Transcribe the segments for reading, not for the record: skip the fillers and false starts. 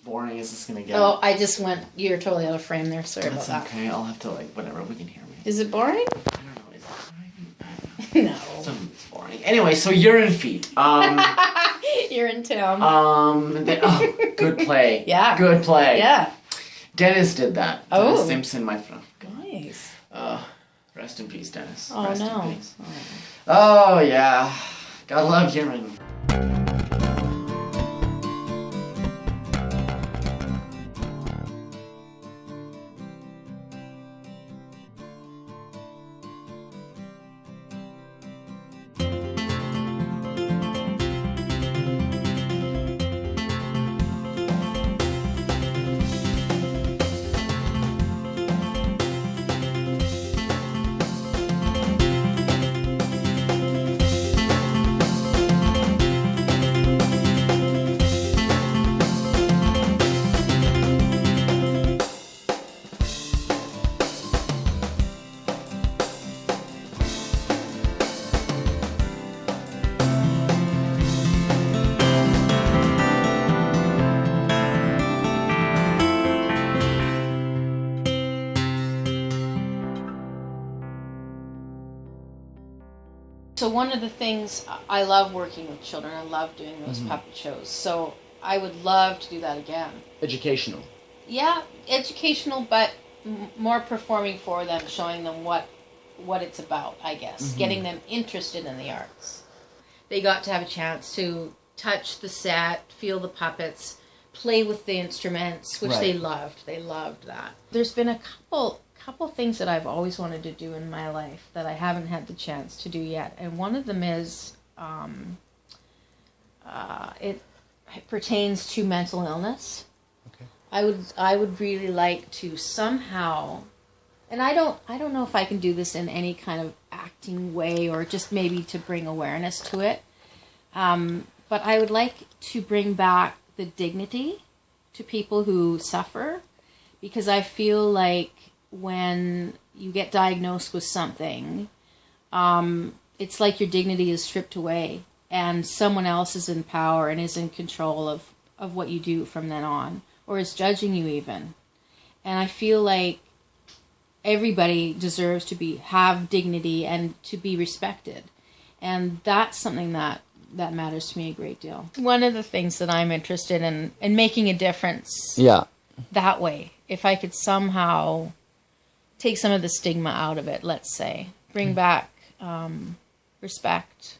boring is this going to get? Oh, I just went... You're totally out of frame there. Sorry about that. That's okay. I'll have to, whatever. We can hear me. Is it boring? I don't know. Is it boring? No. It's boring. Anyway, so urine feet. You're in town. Good play. Yeah. Good play. Yeah. Dennis did that. Oh. Dennis Simpson, my friend. Nice. Rest in peace, Dennis. Oh, Rest no. in peace. Oh, yeah. Gotta love urine. So one of the things, I love working with children. I love doing those puppet shows. So I would love to do that again. Educational. Yeah, educational, but more performing for them, showing them what it's about, I guess. Getting them interested in the arts. They got to have a chance to touch the set, feel the puppets, play with the instruments, which they loved. They loved that. There's been a couple things that I've always wanted to do in my life that I haven't had the chance to do yet. And one of them is, it pertains to mental illness. Okay. I would really like to somehow, and I don't know if I can do this in any kind of acting way or just maybe to bring awareness to it. But I would like to bring back the dignity to people who suffer, because I feel like when you get diagnosed with something, it's like your dignity is stripped away and someone else is in power and is in control of what you do from then on, or is judging you even. And I feel like everybody deserves to have dignity and to be respected. And that's something that matters to me a great deal. One of the things that I'm interested in making a difference that way, if I could somehow take some of the stigma out of it, let's say, bring back respect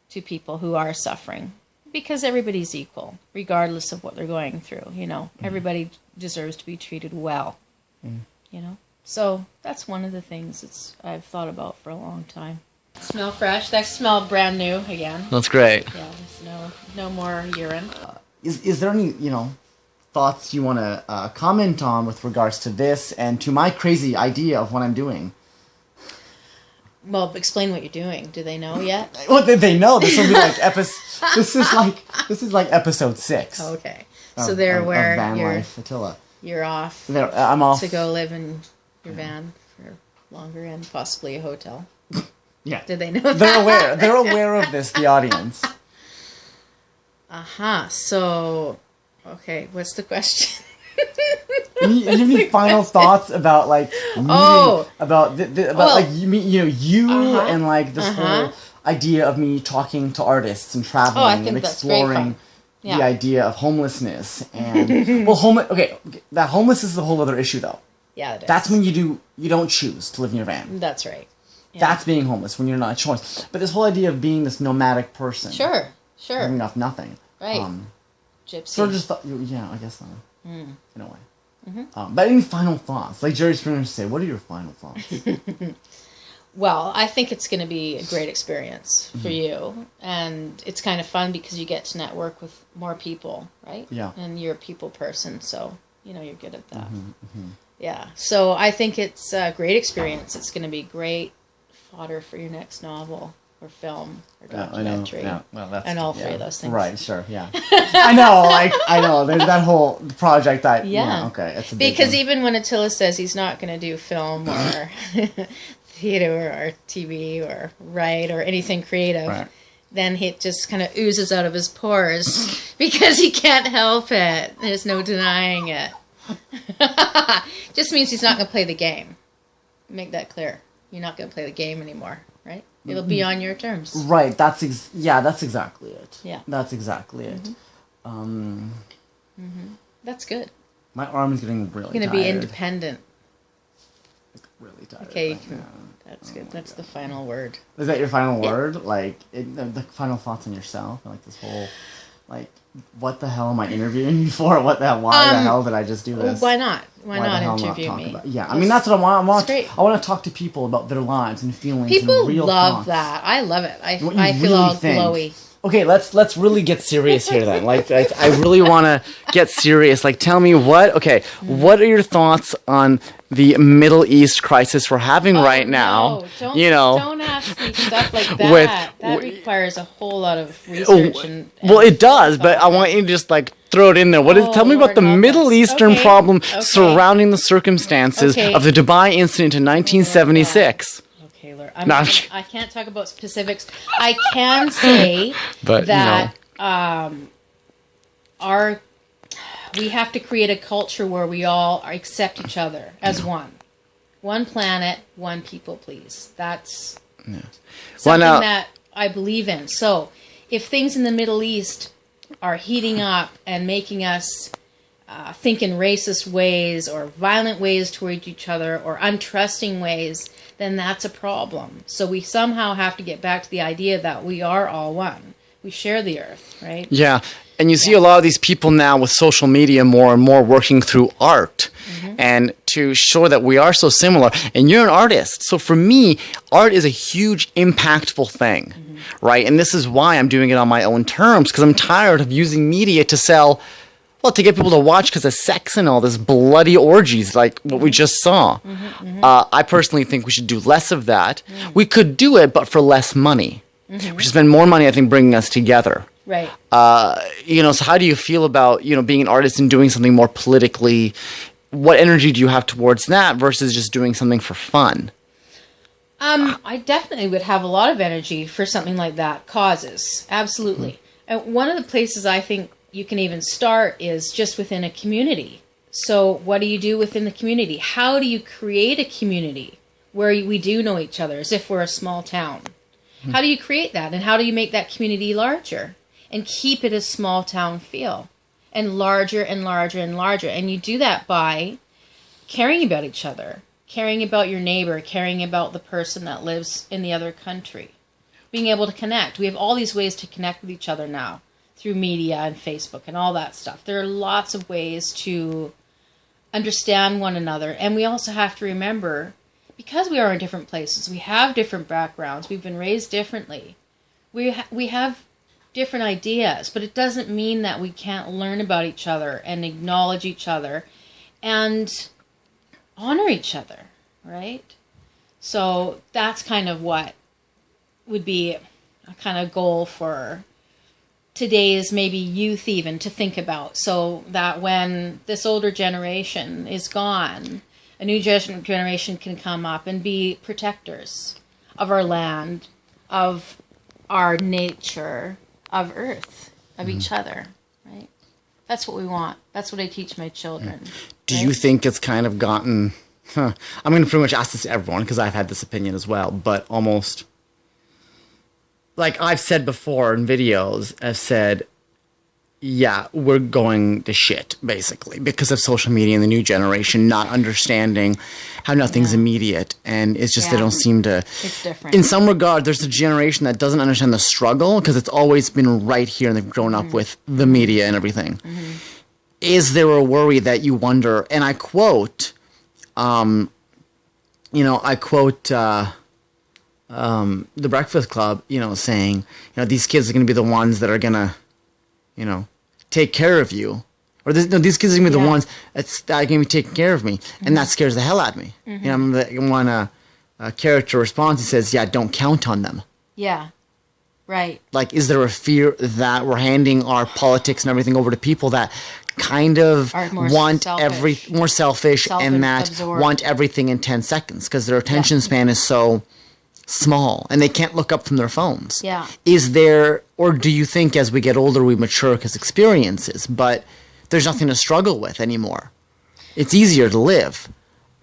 to people who are suffering, because everybody's equal, regardless of what they're going through, Everybody deserves to be treated well, So that's one of the things I've thought about for a long time. Smell fresh. That smell brand new again. That's great. Yeah, there's no more urine. Is there any, thoughts you want to comment on with regards to this and to my crazy idea of what I'm doing? Well, explain what you're doing. Do they know yet? Well, they know. This will be like This is like episode 6. Oh, okay. So they're aware van life, Attila. You're off. I'm off to go live in your van for longer and possibly a hotel. Yeah. Did they know that? They're aware. They're aware of this. The audience. So, okay. What's the question? You have any final thoughts about meeting, about you and this whole idea of me talking to artists and traveling and exploring the idea of homelessness and that homeless is a whole other issue though. Yeah, it is. That's when you don't choose to live in your van. That's right. Yeah. That's being homeless when you're not a choice. But this whole idea of being this nomadic person, sure, living off nothing, right? Gypsy. Sort of just thought, I guess so. In a way. Mm-hmm. But any final thoughts? Like Jerry Springer used to say, what are your final thoughts? Well, I think it's going to be a great experience for you. And it's kind of fun because you get to network with more people, right? Yeah. And you're a people person, so, you're good at that. Yeah. So I think it's a great experience. It's going to be great fodder for your next novel or film or documentary. And all three of those things. Right, sure, yeah. I know. There's that whole project that, okay. It's a because even when Attila says he's not going to do film or theater or TV or write or anything creative, then it just kind of oozes out of his pores because he can't help it. There's no denying it. Just means he's not going to play the game. Make that clear. You're not going to play the game anymore, right? It'll be on your terms. Right. That's exactly it. Yeah. That's exactly it. That's good. My arm is getting really tired. You're going to be independent. Really tired. Okay, right now. that's good. That's the final word. Is that your final word? Like, the final thoughts on yourself? Like, this whole, like, what the hell am I interviewing you for? Why the hell did I just do this? Why not? Why not interview me? Yeah, I mean, that's what I want. I want to talk to people about their lives and feelings and real love thoughts. that. I love it. I feel really all think. glowy. Okay, let's really get serious here then. Like I really want to get serious. Like, tell me what are your thoughts on the Middle East crisis we're having right now? No. Don't ask me stuff like that. That requires a whole lot of research. Well, it does, but I want you to just like throw it in there. Tell me about the Middle Eastern problem surrounding the circumstances of the Dubai incident in 1976. I can't talk about specifics. I can say that we have to create a culture where we all accept each other as one. One planet, one people, please. That's something that I believe in. So if things in the Middle East are heating up and making us think in racist ways or violent ways toward each other or untrusting ways, then that's a problem. So we somehow have to get back to the idea that we are all one. We share the earth, right? Yeah. And you see a lot of these people now with social media more and more working through art and to show that we are so similar. And you're an artist. So for me, art is a huge, impactful thing, right? And this is why I'm doing it on my own terms, because I'm tired of using media to sell... Well, to get people to watch because of sex and all this bloody orgies like what we just saw. I personally think we should do less of that. We could do it, but for less money. We should spend more money, I think, bringing us together. Right. So how do you feel about, being an artist and doing something more politically? What energy do you have towards that versus just doing something for fun? I definitely would have a lot of energy for something like that. Causes. Absolutely. And one of the places I think you can even start is just within a community. So what do you do within the community? How do you create a community where we do know each other as if we're a small town? How do you create that? And how do you make that community larger and keep it a small town feel and larger and larger and larger? And you do that by caring about each other, caring about your neighbor, caring about the person that lives in the other country, being able to connect. We have all these ways to connect with each other now, through media and Facebook and all that stuff. There are lots of ways to understand one another. And we also have to remember, because we are in different places, we have different backgrounds, we've been raised differently, we have different ideas, but it doesn't mean that we can't learn about each other and acknowledge each other and honor each other, right? So that's kind of what would be a kind of goal for today's maybe youth even to think about, so that when this older generation is gone, a new generation can come up and be protectors of our land, of our nature, of Earth, of each other, right? That's what we want. That's what I teach my children. Do you think it's kind of gotten... I'm going to pretty much ask this to everyone because I've had this opinion as well, but almost... Like I've said before in videos, I've said, yeah, we're going to shit, basically, because of social media and the new generation not understanding how nothing's immediate. And it's just they don't seem to... It's different. In some regard, there's a generation that doesn't understand the struggle because it's always been right here and they've grown up with the media and everything. Is there a worry that you wonder, and I quote, The Breakfast Club, saying, these kids are going to be the ones that are going to, take care of you. Or these kids are going to be the ones that are going to be taking care of me. And that scares the hell out of me. One character response, he says, don't count on them. Yeah, right. Like, is there a fear that we're handing our politics and everything over to people that kind of want more selfish and that want everything in 10 seconds because their attention span is so small and they can't look up from their phones. Yeah. Is there, or do you think as we get older we mature because experiences, but there's nothing to struggle with anymore? It's easier to live.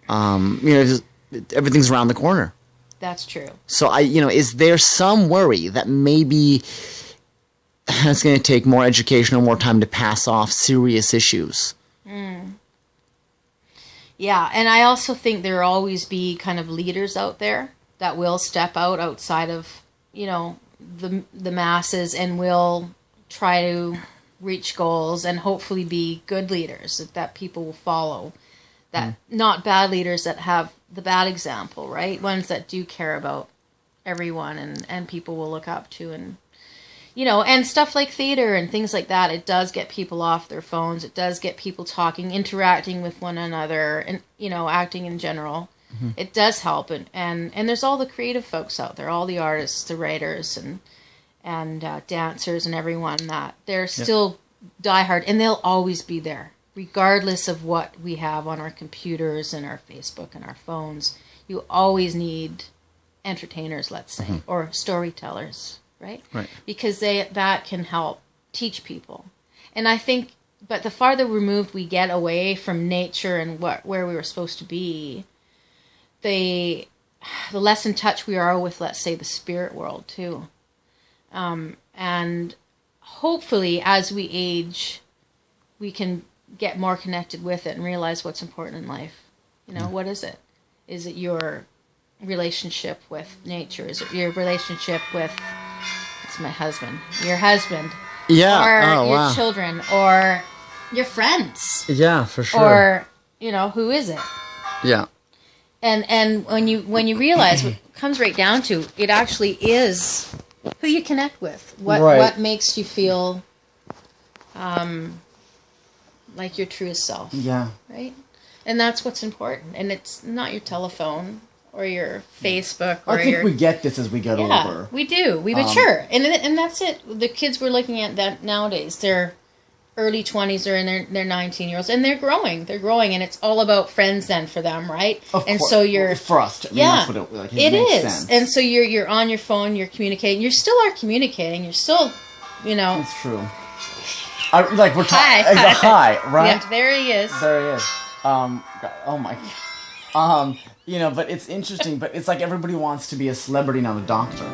Everything's around the corner. That's true. So is there some worry that maybe it's going to take more education or more time to pass off serious issues? Yeah, and I also think there will always be kind of leaders out there that will step out outside of, the masses and will try to reach goals and hopefully be good leaders that people will follow. That not bad leaders that have the bad example, right? Ones that do care about everyone and people will look up to, and and stuff like theater and things like that. It does get people off their phones. It does get people talking, interacting with one another, and acting in general. Mm-hmm. It does help, and there's all the creative folks out there, all the artists, the writers, and dancers, and everyone that they're still diehard, and they'll always be there, regardless of what we have on our computers and our Facebook and our phones. You always need entertainers, let's say, or storytellers. Right? Because that can help teach people. And I think, but the farther removed we get away from nature and where we were supposed to be, the less in touch we are with, let's say, the spirit world too. And hopefully, as we age, we can get more connected with it and realize what's important in life. What is it? Is it your relationship with nature? Is it your relationship with... my husband, your husband, or your children, or your friends, for sure, or who is it? And when you realize what comes right down to it, actually is who you connect with, what makes you feel like your truest self, right? And that's what's important, and it's not your telephone or your Facebook, or I think we get this as we get older. We do. We mature. And that's it. The kids we're looking at that nowadays, they're early 20s or in their 19-year-olds, and they're growing. They're growing, and it's all about friends then for them, right? Of and course. So you're... For us, that's what it is. Sense. And so you're on your phone, you're communicating. You still are communicating. You're still, It's true. We're talking... Hi, right? Yeah, there he is. There he is. Oh my... but it's interesting, but it's like everybody wants to be a celebrity, not a doctor.